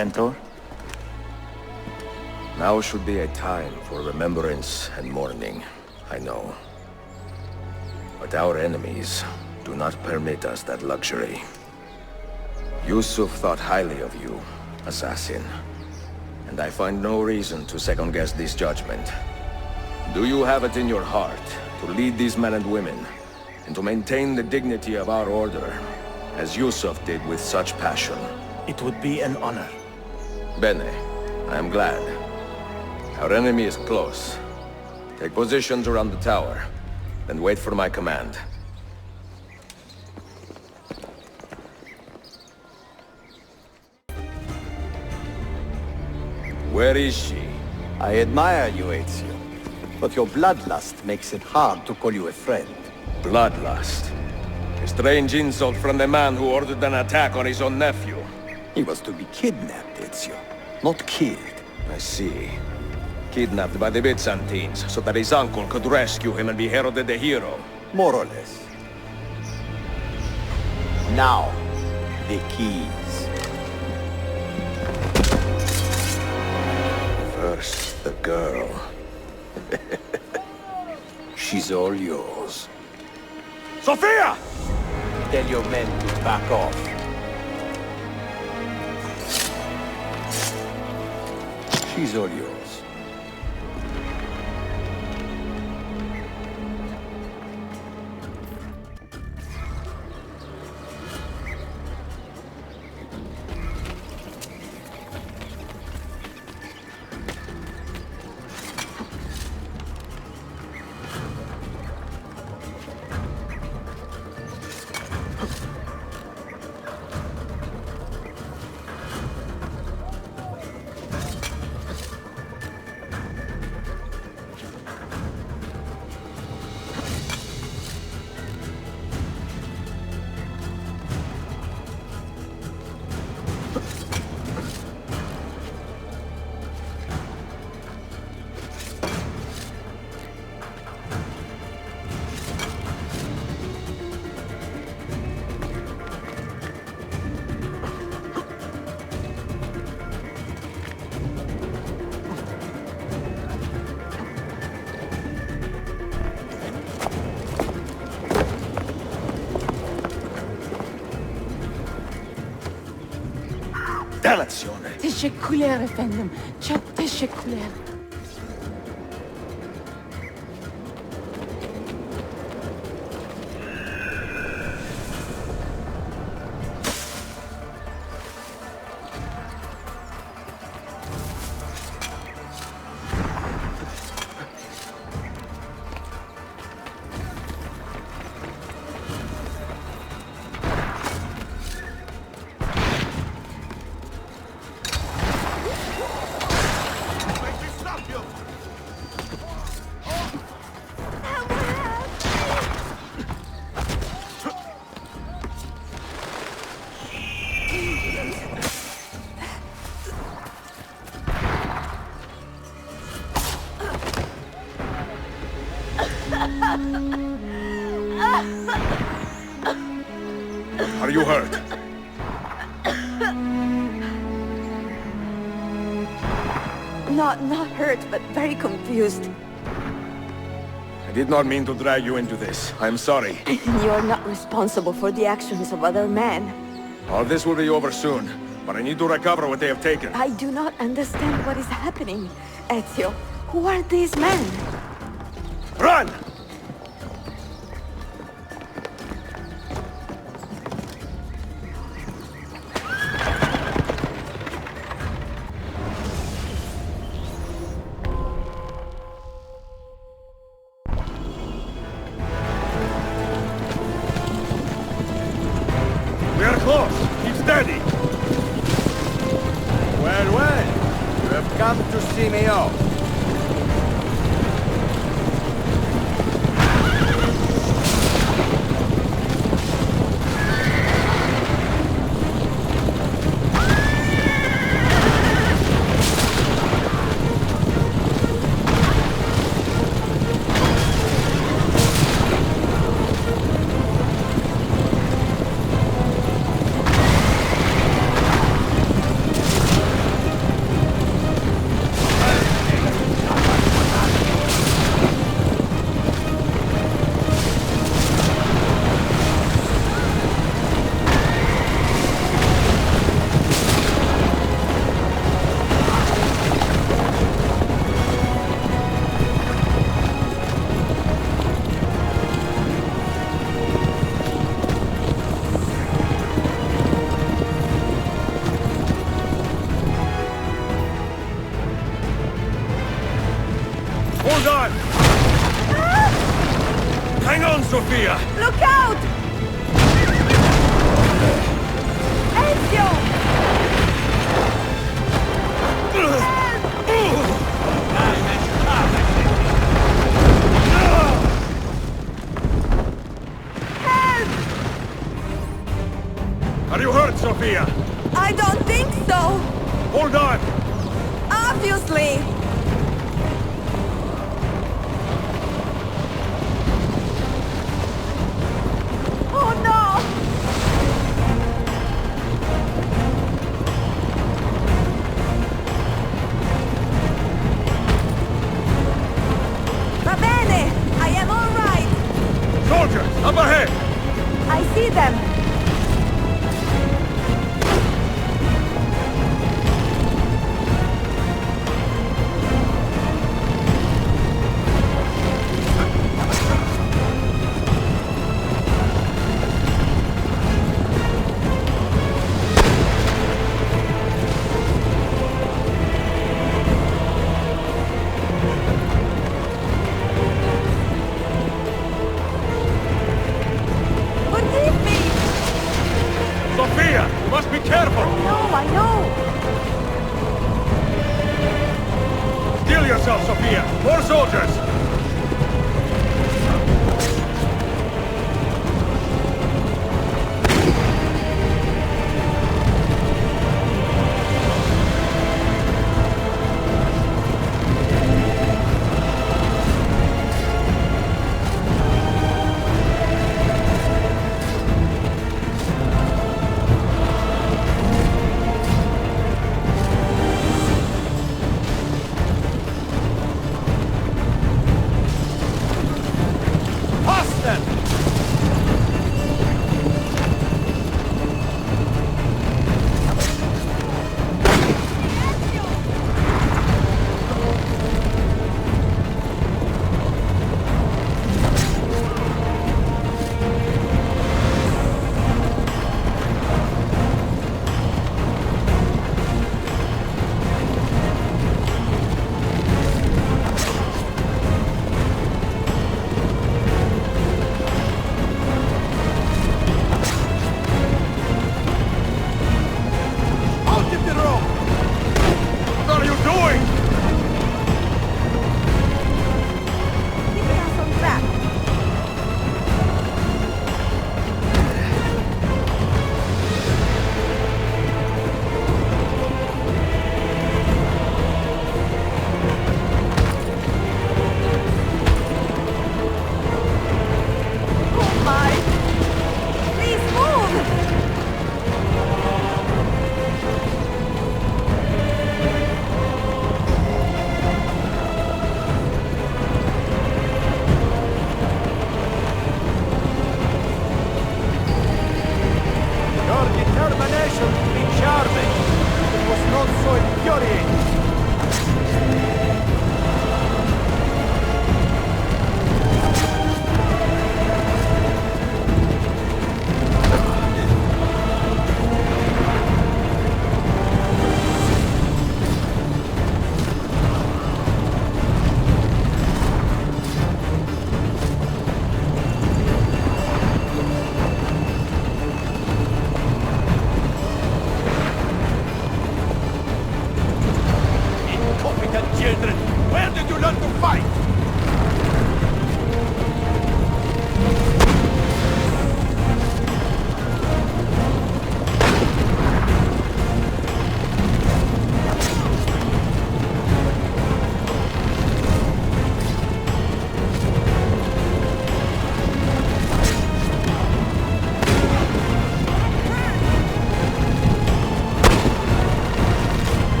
Mentor? Now should be a time for remembrance and mourning, I know. But our enemies do not permit us that luxury. Yusuf thought highly of you, assassin. And I find no reason to second-guess this judgment. Do you have it in your heart to lead these men and women, and to maintain the dignity of our order, as Yusuf did with such passion? It would be an honor. Bene, I am glad. Our enemy is close. Take positions around the tower, then wait for my command. Where is she? I admire you, Ezio. But your bloodlust makes it hard to call you a friend. Bloodlust. A strange insult from the man who ordered an attack on his own nephew. He was to be kidnapped, Ezio, not killed. I see. Kidnapped by the Byzantines, so that his uncle could rescue him and be heralded a hero. More or less. Now, the keys. First, the girl. She's all yours. Sophia! Tell your men to back off. She's all yours. Delazione. تشكرا efendim. Çok teşekkürler. Are you hurt? Not hurt, but very confused. I did not mean to drag you into this. I'm sorry. You're not responsible for the actions of other men. All this will be over soon, but I need to recover what they have taken. I do not understand what is happening. Ezio, who are these men? Run! We are close. Keep steady. Well, well. You have come to see me off. Hold on! Hang on, Sophia! Look out! Ezio! Are you hurt, Sophia? I don't think so! Hold on! Obviously! Oh no! Va bene! I am all right! Soldiers, up ahead! I see them! Forgive me! Sophia, you must be careful! I know! Steel yourself, Sophia! More soldiers!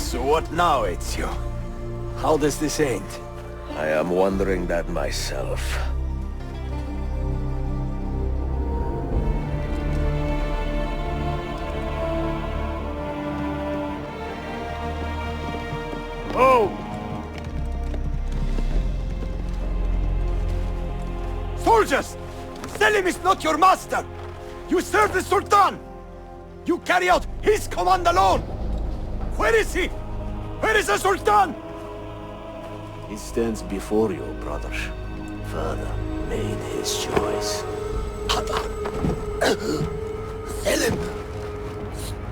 So what now, Ezio? How does this end? I am wondering that myself. Oh! Soldiers! Selim is not your master! You serve the Sultan! You carry out his command alone! Where is he? Where is the Sultan? He stands before you, brother. Father made his choice. Selim!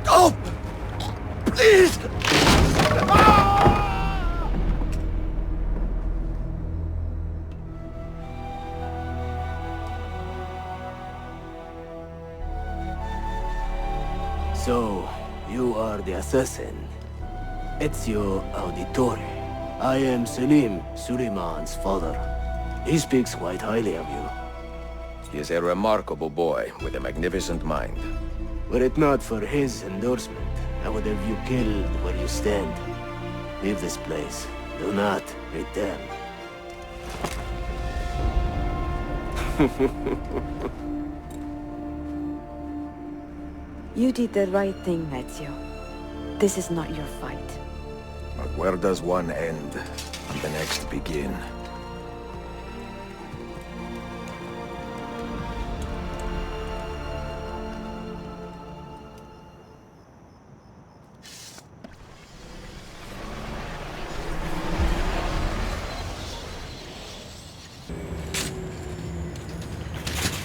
Stop! Please! So, you are the assassin. Ezio Auditore. I am Selim, Suleiman's father. He speaks quite highly of you. He is a remarkable boy with a magnificent mind. Were it not for his endorsement, I would have you killed where you stand. Leave this place. Do not return. You did the right thing, Ezio. This is not your fight. But where does one end and the next begin?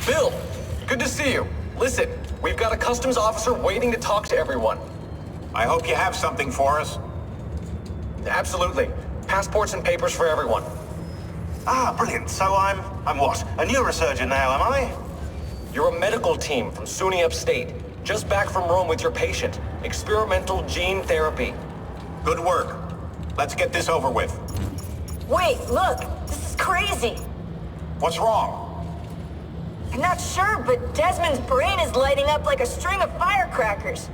Bill, good to see you. Listen, we've got a customs officer waiting to talk to everyone. I hope you have something for us. Absolutely. Passports and papers for everyone. Ah, brilliant. So I'm what? A neurosurgeon now, am I? You're a medical team from SUNY Upstate. Just back from Rome with your patient. Experimental gene therapy. Good work. Let's get this over with. Wait, look! This is crazy! What's wrong? I'm not sure, but Desmond's brain is lighting up like a string of firecrackers.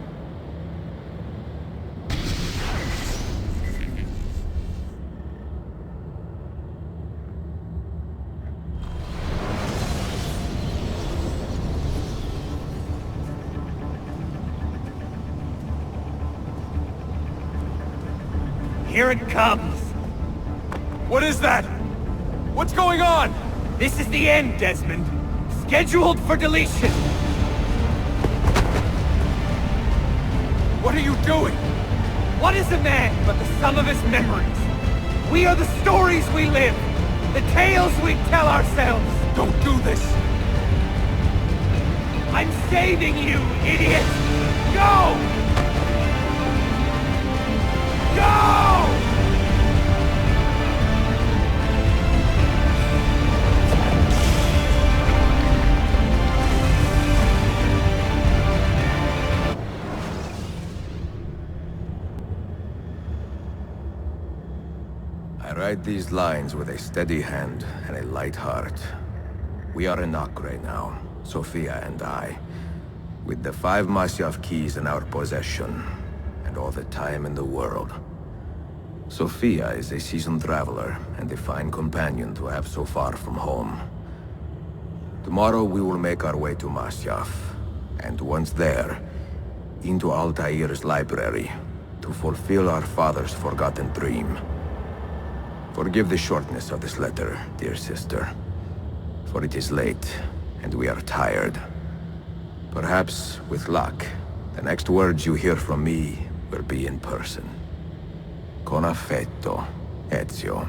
Here it comes! What is that? What's going on? This is the end, Desmond. Scheduled for deletion. What are you doing? What is a man but the sum of his memories? We are the stories we live, the tales we tell ourselves. Don't do this. I'm saving you, idiot! Go! Go! I write these lines with a steady hand and a light heart. We are in Acre now, Sophia and I, with the 5 Masyaf keys in our possession, and all the time in the world. Sophia is a seasoned traveler, and a fine companion to have so far from home. Tomorrow we will make our way to Masyaf, and once there, into Altair's library, to fulfill our father's forgotten dream. Forgive the shortness of this letter, dear sister, for it is late, and we are tired. Perhaps, with luck, the next words you hear from me will be in person. Con affetto, Ezio.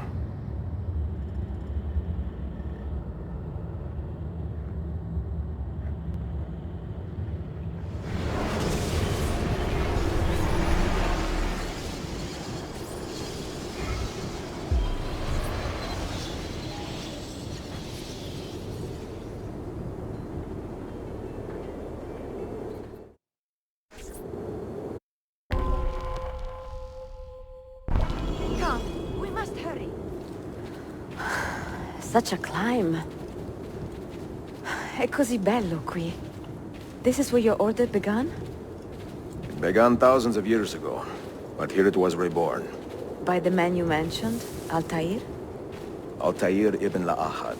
Come, we must hurry. Such a climb. È così bello qui. This is where your order began? It began thousands of years ago, but here it was reborn. By the man you mentioned, Altair? Altair ibn La'ahad.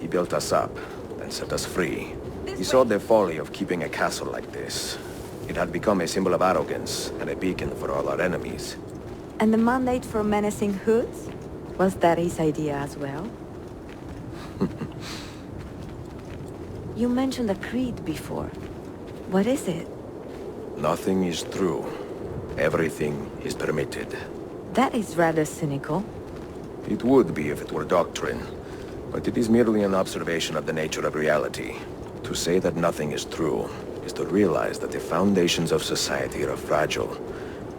He built us up, then set us free. He saw the folly of keeping a castle like this. It had become a symbol of arrogance and a beacon for all our enemies. And the mandate for menacing hoods? Was that his idea as well? You mentioned a creed before. What is it? Nothing is true. Everything is permitted. That is rather cynical. It would be if it were doctrine, but it is merely an observation of the nature of reality. To say that nothing is true is to realize that the foundations of society are fragile,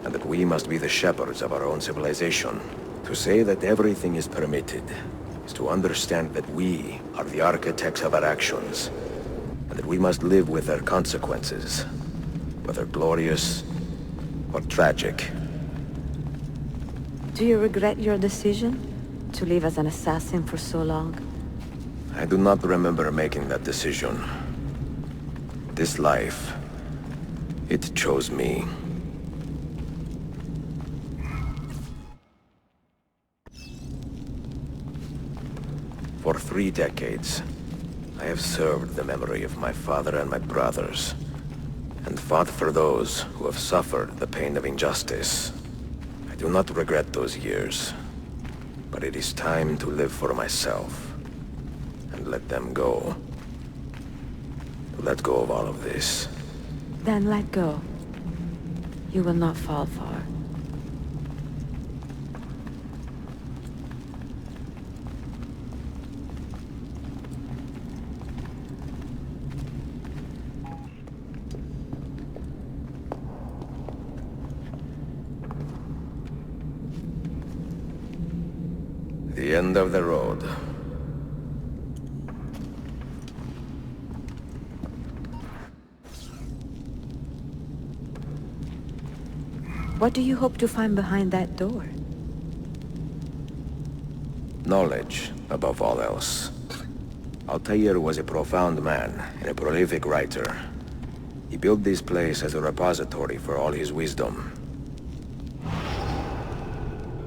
and that we must be the shepherds of our own civilization. To say that everything is permitted is to understand that we are the architects of our actions, and that we must live with their consequences, whether glorious or tragic. Do you regret your decision to live as an assassin for so long? I do not remember making that decision. This life, it chose me. For 3 decades, I have served the memory of my father and my brothers, and fought for those who have suffered the pain of injustice. I do not regret those years, but it is time to live for myself, and let them go. Let go of all of this. Then let go. You will not fall far. The end of the road. What do you hope to find behind that door? Knowledge, above all else. Altair was a profound man and a prolific writer. He built this place as a repository for all his wisdom.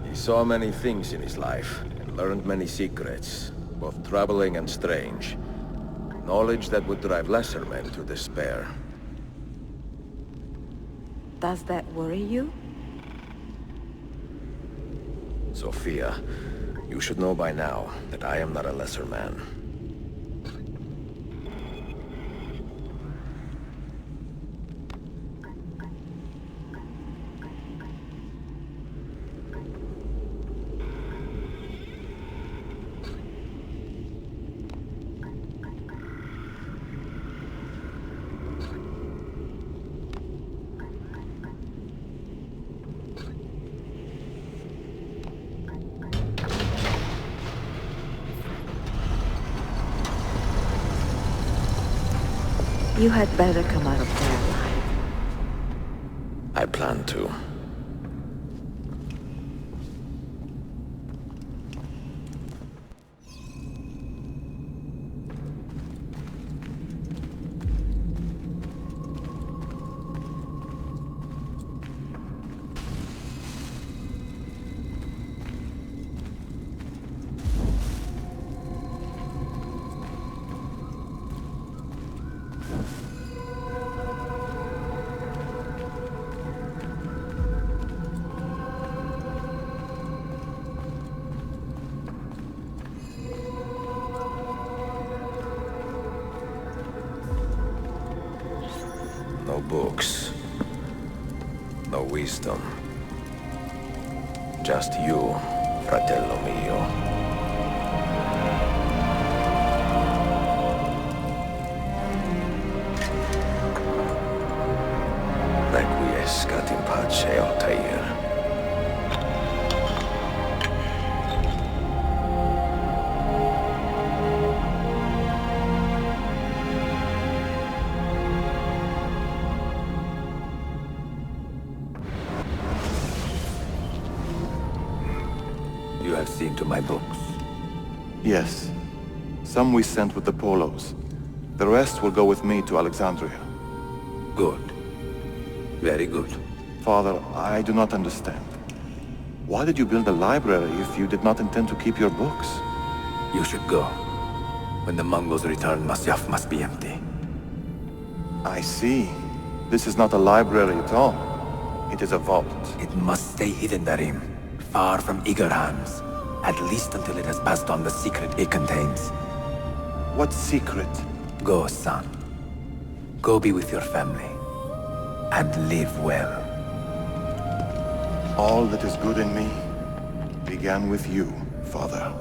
He saw many things in his life, and learned many secrets, both troubling and strange. Knowledge that would drive lesser men to despair. Does that worry you? Sophia, you should know by now that I am not a lesser man. You had better come out of there alive. I plan to. No books. No wisdom. Just you, fratello mio. Requiescat in pace, Altair. You have seen to my books. Yes. Some we sent with the Polos. The rest will go with me to Alexandria. Good. Very good. Father, I do not understand. Why did you build a library if you did not intend to keep your books? You should go. When the Mongols return, Masyaf must be empty. I see. This is not a library at all. It is a vault. It must stay hidden, Darim. Far from eager hands. At least until it has passed on the secret it contains. What secret? Go, son. Go be with your family. And live well. All that is good in me began with you, Father.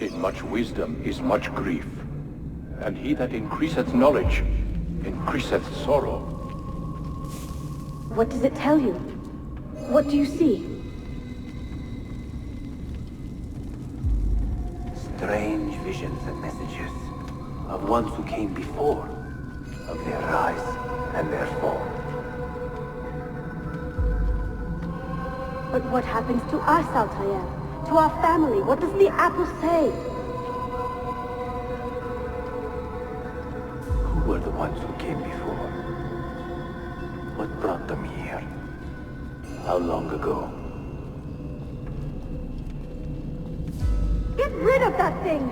In much wisdom is much grief, and he that increaseth knowledge increaseth sorrow. What does it tell you? What do you see? Strange visions and messages of ones who came before, of their rise and their fall. But what happens to us, Altair? To our family? What does the apple say? Who were the ones who came before? What brought them here? How long ago? Get rid of that thing!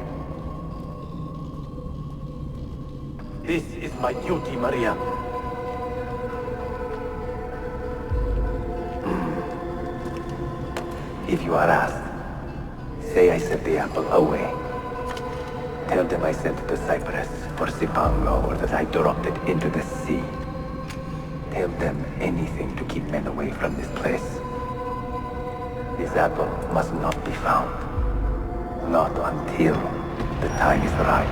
This is my duty, Maria. If you are asked, say I sent the apple away. Tell them I sent it to Cyprus for Zipango, or that I dropped it into the sea. Tell them anything to keep men away from this place. This apple must not be found. Not until the time is right.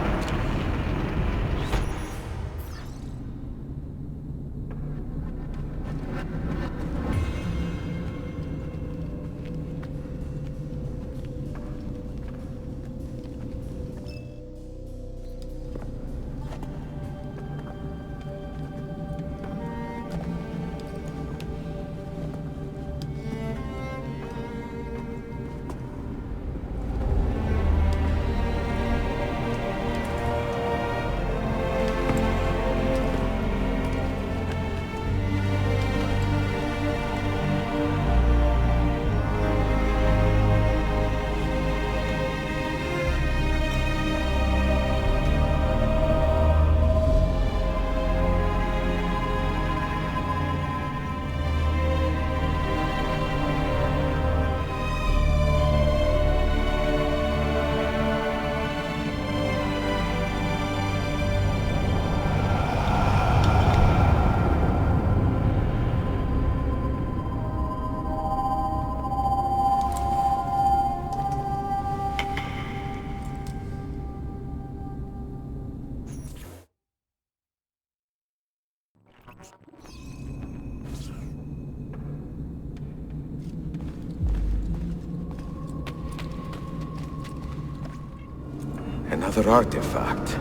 Another artifact.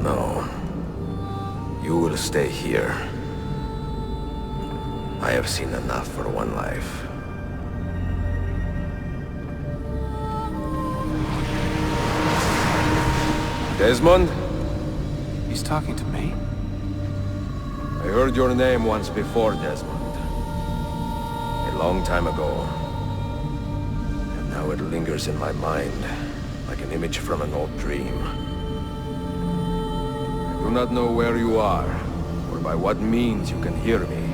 No. You will stay here. I have seen enough for one life. Desmond? He's talking to me? I heard your name once before, Desmond. A long time ago. And now it lingers in my mind, like an image from an old dream. I do not know where you are, or by what means you can hear me.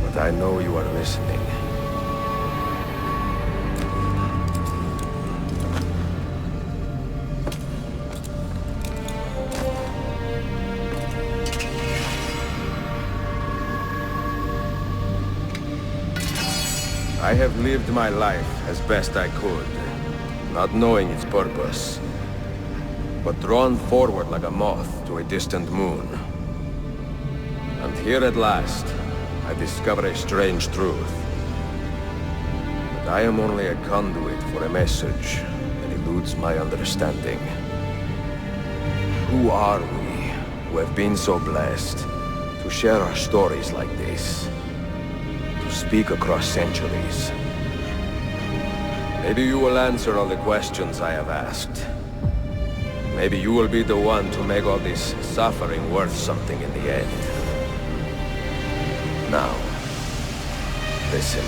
But I know you are listening. I have lived my life as best I could, not knowing its purpose, but drawn forward like a moth to a distant moon. And here at last, I discover a strange truth. The I am only a conduit for a message that eludes my understanding. Who are we, who have been so blessed to share our stories like this? To speak across centuries? Maybe you will answer all the questions I have asked. Maybe you will be the one to make all this suffering worth something in the end. Now, listen.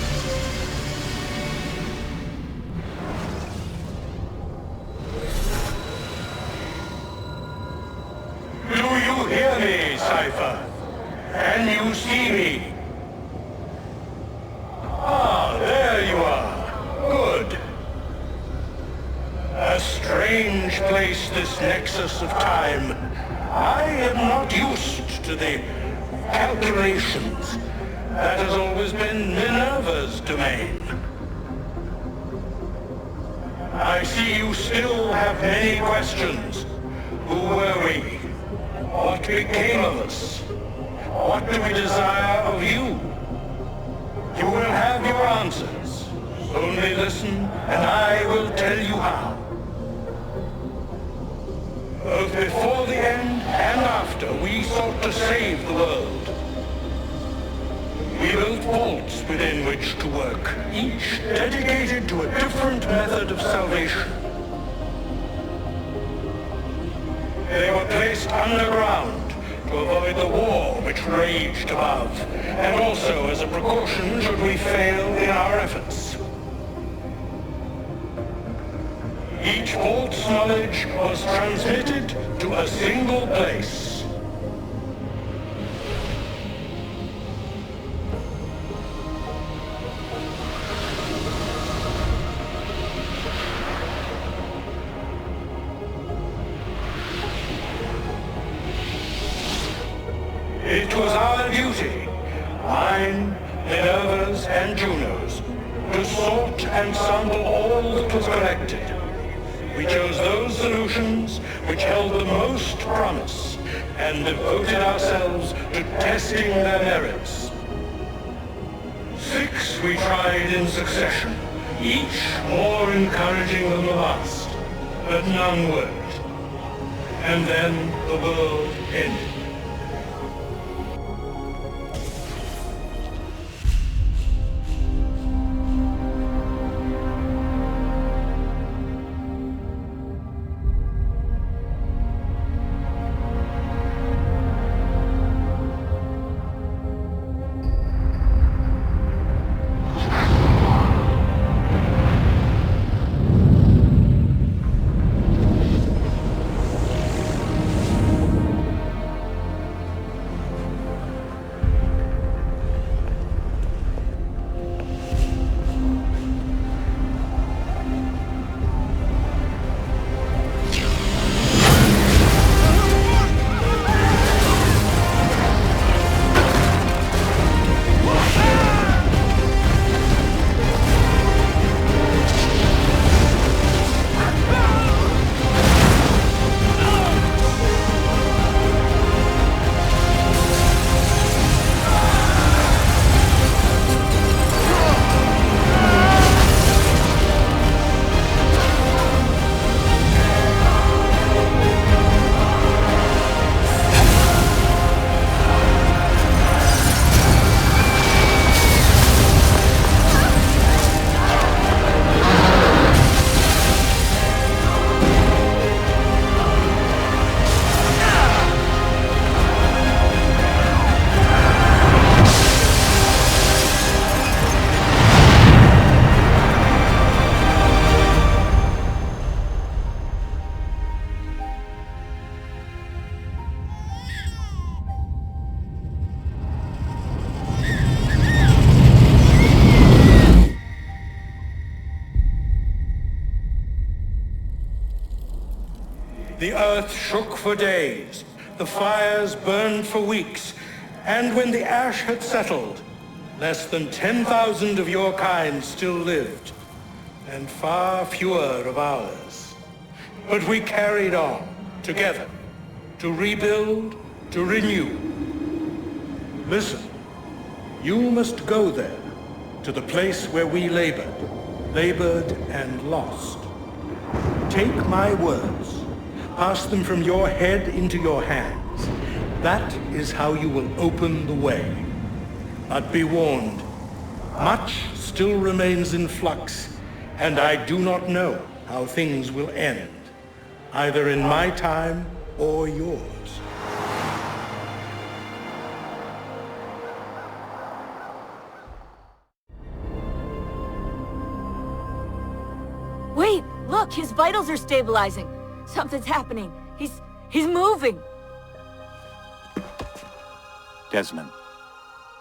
Do you hear me, Cypher? Can you see me? Ah, there you are. Good. A strange place, this nexus of time. I am not used to the calculations. That has always been Minerva's domain. I see you still have many questions. Who were we? What became of us? What do we desire of you? You will have your answers. Only listen, and I will tell you how. Both before the end and after, we sought to save the world. We built vaults within which to work, each dedicated to a different method of salvation. They were placed underground to avoid the war which raged above, and also as a precaution should we fail in our efforts. Each vault's knowledge was transmitted to a single place. It was our duty, mine, Minerva's, and Juno's, to sort and sample all that was collected. We chose those solutions which held the most promise, and devoted ourselves to testing their merits. 6 we tried in succession, each more encouraging than the last, but none worked. And then the world ended. The earth shook for days, the fires burned for weeks, and when the ash had settled, less than 10,000 of your kind still lived, and far fewer of ours. But we carried on, together, to rebuild, to renew. Listen, you must go there, to the place where we labored. labored and lost. Take my words, pass them from your head into your hands. That is how you will open the way. But be warned, much still remains in flux, and I do not know how things will end, either in my time or yours. Wait, look, his vitals are stabilizing. Something's happening. He's moving. Desmond,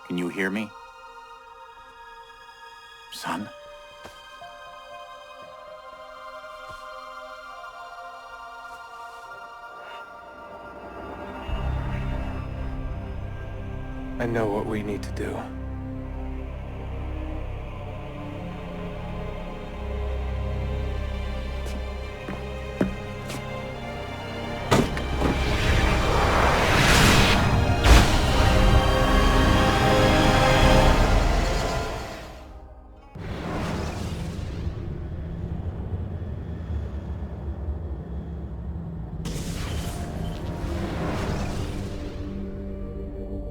can you hear me? Son? I know what we need to do.